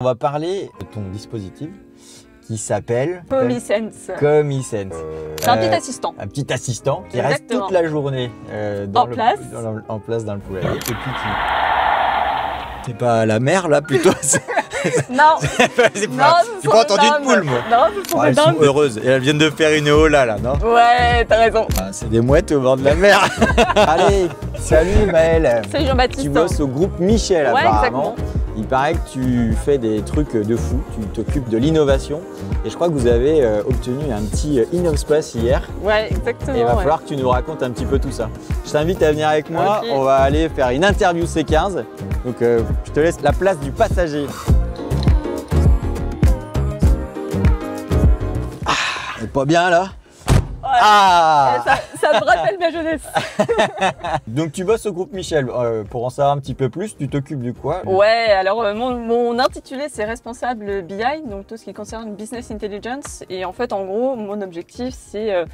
On va parler de ton dispositif qui s'appelle Comisense. Comisense. C'est un petit assistant. Un petit assistant qui Exactement. reste toute la journée en place dans le poulailler. Et puis c'est pas la mère là plutôt. Non, J'ai pas entendu de poule moi. Non, ce sont des Elles sont dames. heureuses et elles viennent de faire une hola là, non? Ouais, t'as raison. Ah, c'est des mouettes au bord de la mer. Allez, salut Maëlle. Salut Jean-Baptiste. Tu bosses au groupe Michel Ouais, apparemment. exactement. Il paraît que tu fais des trucs de fou, tu t'occupes de l'innovation et je crois que vous avez obtenu un petit InnovSpace hier. Ouais, exactement. Et il va ouais. falloir que tu nous racontes un petit peu tout ça. Je t'invite à venir avec moi, Ok. on va aller faire une interview C15. Donc je te laisse la place du passager. Ah, on est pas bien là? Ouais. Ah! Ça me rappelle ma jeunesse. Donc tu bosses au groupe Michel. Pour en savoir un petit peu plus, tu t'occupes de quoi? Ouais, alors mon intitulé c'est responsable BI, donc tout ce qui concerne Business Intelligence. Et en fait, en gros, mon objectif c'est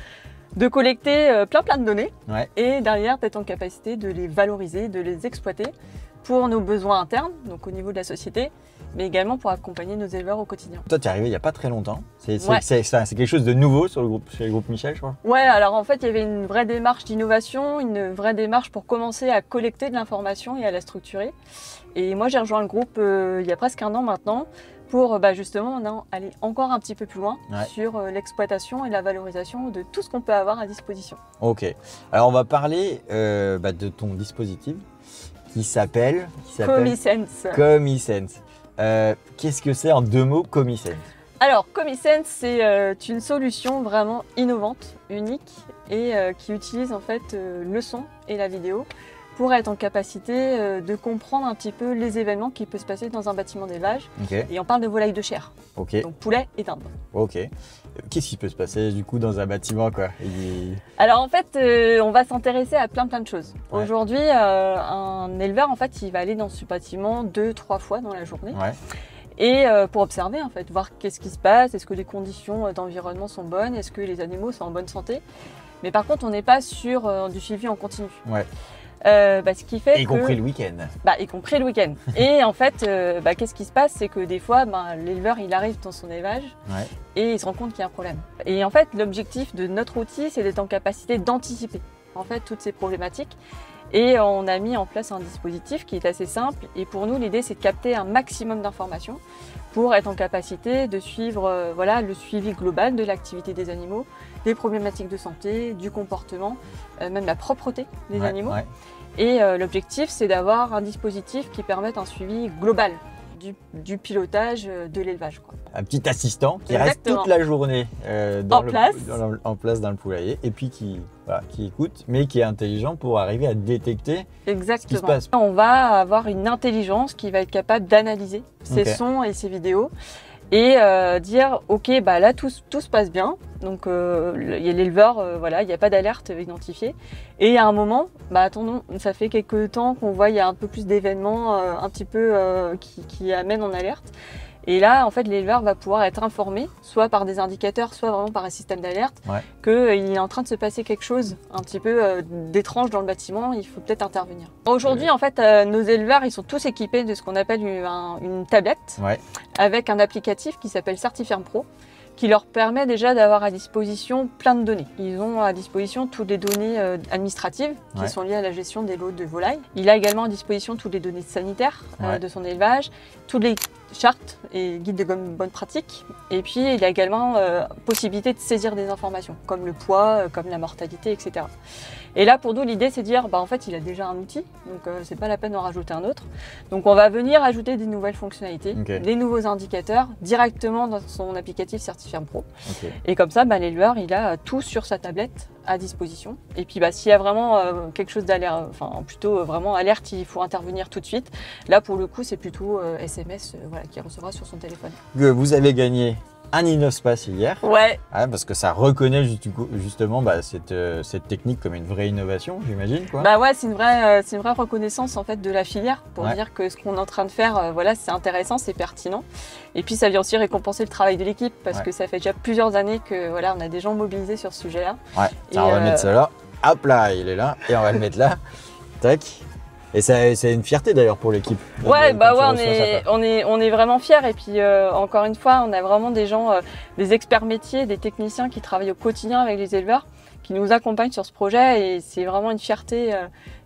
de collecter plein de données Ouais. et derrière d'être en capacité de les valoriser, de les exploiter pour nos besoins internes, donc au niveau de la société, mais également pour accompagner nos éleveurs au quotidien. Toi, tu es arrivé il n'y a pas très longtemps. C'est Ouais. quelque chose de nouveau sur chez le groupe Michel, je crois. Ouais, alors en fait, il y avait une vraie démarche d'innovation, une vraie démarche pour commencer à collecter de l'information et à la structurer. Et moi, j'ai rejoint le groupe il y a presque un an maintenant pour justement aller encore un petit peu plus loin Ouais. sur l'exploitation et la valorisation de tout ce qu'on peut avoir à disposition. Ok. Alors, on va parler de ton dispositif qui s'appelle Comisense. Comisense. Qu'est-ce que c'est en deux mots, Comisense? Alors, Comisense, c'est une solution vraiment innovante, unique et qui utilise en fait le son et la vidéo pour être en capacité de comprendre un petit peu les événements qui peuvent se passer dans un bâtiment d'élevage. Ok. Et on parle de volailles de chair, Ok. donc poulet et dinde. Ok. Qu'est-ce qui peut se passer du coup dans un bâtiment quoi? Alors en fait, on va s'intéresser à plein de choses. Ouais. Aujourd'hui, un éleveur, en fait, il va aller dans ce bâtiment 2-3 fois dans la journée. Ouais. Et pour observer, en fait, voir qu'est-ce qui se passe, est-ce que les conditions d'environnement sont bonnes, est-ce que les animaux sont en bonne santé. Mais par contre, on n'est pas sur du suivi en continu. Ouais. Ce qui fait Y compris le week-end. y compris le week-end. Et en fait, qu'est-ce qui se passe, c'est que des fois, l'éleveur, il arrive dans son élevage Ouais. et il se rend compte qu'il y a un problème. Et en fait, l'objectif de notre outil, c'est d'être en capacité d'anticiper en fait toutes ces problématiques. Et on a mis en place un dispositif qui est assez simple. Et pour nous, l'idée, c'est de capter un maximum d'informations pour être en capacité de suivre le suivi global de l'activité des animaux, des problématiques de santé, du comportement, même la propreté des Ouais, animaux. ouais. Et l'objectif, c'est d'avoir un dispositif qui permette un suivi global du pilotage de l'élevage. Un petit assistant qui Exactement. reste toute la journée en place dans le poulailler et puis qui écoute mais qui est intelligent pour arriver à détecter Exactement. ce qui se passe. On va avoir une intelligence qui va être capable d'analyser ces Ok. sons et ces vidéos et dire ok là tout se passe bien, donc il y a l'éleveur, il n'y a pas d'alerte identifiée, et à un moment attendons, ça fait quelques temps qu'on voit il y a un peu plus d'événements un petit peu qui amènent en alerte. Et là, en fait, l'éleveur va pouvoir être informé, soit par des indicateurs, soit vraiment par un système d'alerte, Ouais. qu'il est en train de se passer quelque chose un petit peu d'étrange dans le bâtiment, il faut peut-être intervenir. Aujourd'hui, en fait, nos éleveurs, ils sont tous équipés de ce qu'on appelle une tablette Ouais. avec un applicatif qui s'appelle Certiferm Pro, qui leur permet déjà d'avoir à disposition plein de données. Ils ont à disposition toutes les données administratives qui Ouais. sont liées à la gestion des lots de volailles. Il a également à disposition toutes les données sanitaires Ouais. de son élevage, toutes les chartes et guides de bonne pratique. Et puis, il a également possibilité de saisir des informations, comme le poids, comme la mortalité, etc. Et là, pour nous, l'idée, c'est de dire, en fait, il a déjà un outil, donc c'est pas la peine d'en rajouter un autre. Donc, on va venir ajouter des nouvelles fonctionnalités, Ok. des nouveaux indicateurs directement dans son applicatif Certiferm Pro. Ok. Et comme ça, l'éleveur, il a tout sur sa tablette à disposition. Et puis, s'il y a vraiment quelque chose d'alerte, vraiment alerte, il faut intervenir tout de suite. Là, pour le coup, c'est plutôt SMS qu'il recevra sur son téléphone. Vous avez gagné un InnovSpace hier. Ouais, Parce que ça reconnaît justement cette technique comme une vraie innovation, j'imagine quoi. c'est une vraie reconnaissance en fait de la filière pour Ouais. dire que ce qu'on est en train de faire, c'est intéressant, c'est pertinent. Et puis ça vient aussi récompenser le travail de l'équipe parce Ouais. que ça fait déjà plusieurs années que on a des gens mobilisés sur ce sujet-là. Ouais. Et, Alors, on va mettre ça là. Hop là, il est là et on va le mettre là. Tac. Et c'est une fierté d'ailleurs pour l'équipe. Ouais, bah ouais, on est vraiment fiers. Et puis encore une fois, on a vraiment des gens, des experts métiers, des techniciens qui travaillent au quotidien avec les éleveurs, qui nous accompagnent sur ce projet. Et c'est vraiment une fierté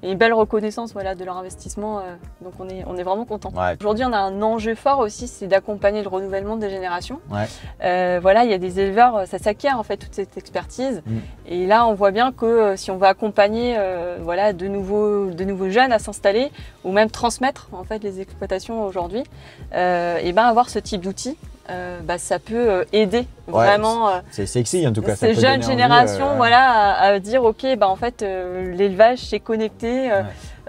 et une belle reconnaissance voilà, de leur investissement. Donc on est vraiment contents. Ouais. Aujourd'hui, on a un enjeu fort aussi, c'est d'accompagner le renouvellement des générations. Ouais. Voilà, il y a des éleveurs, ça s'acquiert en fait toute cette expertise. Et là, on voit bien que si on veut accompagner voilà, de nouveaux jeunes à s'installer ou même transmettre en fait les exploitations aujourd'hui, et ben avoir ce type d'outils, ça peut aider vraiment c'est sexy en tout cas. Ces jeunes générations voilà, à dire ok, en fait l'élevage c'est connecté,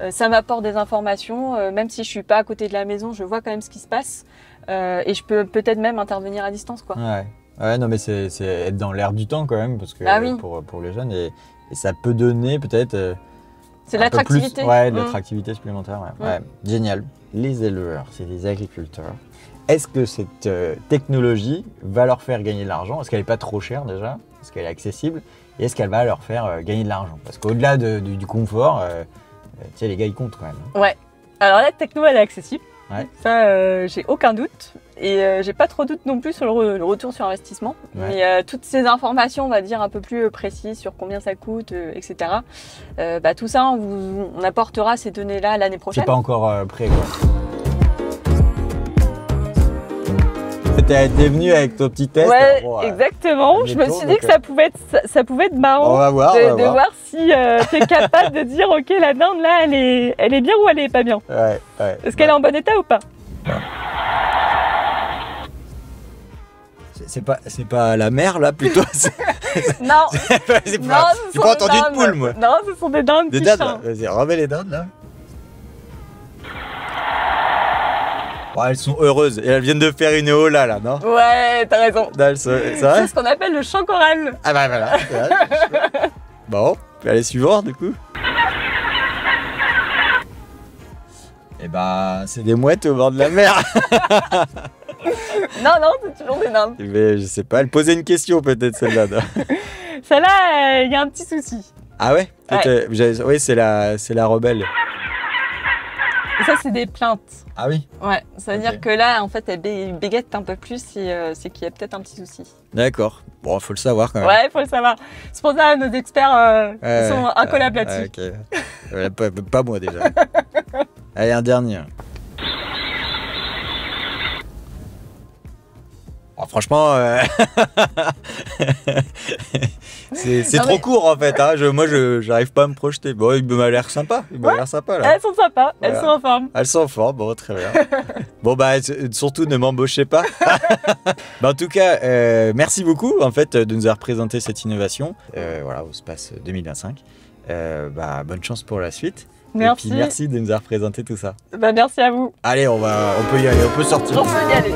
ça m'apporte des informations, même si je suis pas à côté de la maison, je vois quand même ce qui se passe et je peux peut-être même intervenir à distance quoi. Ouais, non mais c'est être dans l'air du temps quand même parce que oui. pour les jeunes et ça peut donner peut-être c'est l'attractivité. Ouais, de l'attractivité supplémentaire. Ouais. Génial. Les éleveurs, c'est les agriculteurs. Est-ce que cette technologie va leur faire gagner de l'argent? Est-ce qu'elle n'est pas trop chère déjà? Est-ce qu'elle est accessible? Et est-ce qu'elle va leur faire gagner de l'argent? Parce qu'au-delà du confort, tu sais, les gars, ils comptent quand même. Ouais. Alors la techno, elle est accessible. Ouais. Ça, j'ai aucun doute. Et j'ai pas trop de doute non plus sur le retour sur investissement. Ouais. Mais toutes ces informations, on va dire, un peu plus précises sur combien ça coûte, etc. Tout ça, on apportera ces données-là l'année prochaine. C'est pas encore prêt, quoi. T'es venu avec ton petit test. Ouais, exactement. Je me suis dit que ça pouvait être marrant on va voir si tu es capable de dire ok, la dinde là, elle est bien ou elle est pas bien. Ouais. Est-ce qu'elle est en bon état ou pas? C'est pas la mer là plutôt. Non. J'ai pas entendu de poule moi. Non, ce sont des dindes. Des dindes. Vas-y, remets les dindes là. Oh, elles sont heureuses et elles viennent de faire une hola là, non? Ouais, t'as raison. C'est ce qu'on appelle le chant choral. Ah bah voilà. Bon, allez suivant du coup. Et c'est des mouettes au bord de la mer. Non, c'est toujours des dindes. Mais je sais pas, elle posait une question peut-être celle-là. Celle-là, il y a un petit souci. Ah ouais? Oui, c'est la rebelle. Et ça, c'est des plaintes. Ah oui? Ouais, ça veut dire que là, en fait, elle bégette un peu plus et c'est qu'il y a peut-être un petit souci. D'accord. Bon, faut le savoir quand même. Ouais, faut le savoir. C'est pour ça que nos experts sont incollables là-dessus. Ok. Pas moi déjà. Allez, un dernier. Oh, franchement, c'est trop court en fait. Hein. Moi, j'arrive pas à me projeter. Bon, il m'a l'air sympa. Là. Elles sont sympas. Voilà. Elles sont en forme. Elles sont en forme. Bon, très bien. Bon, surtout ne m'embauchez pas. En tout cas, merci beaucoup en fait de nous avoir présenté cette innovation. Voilà, au Space 2025. Bonne chance pour la suite. Merci. Et puis merci de nous avoir présenté tout ça. Merci à vous. Allez, on peut y aller. On peut sortir. On peut y aller.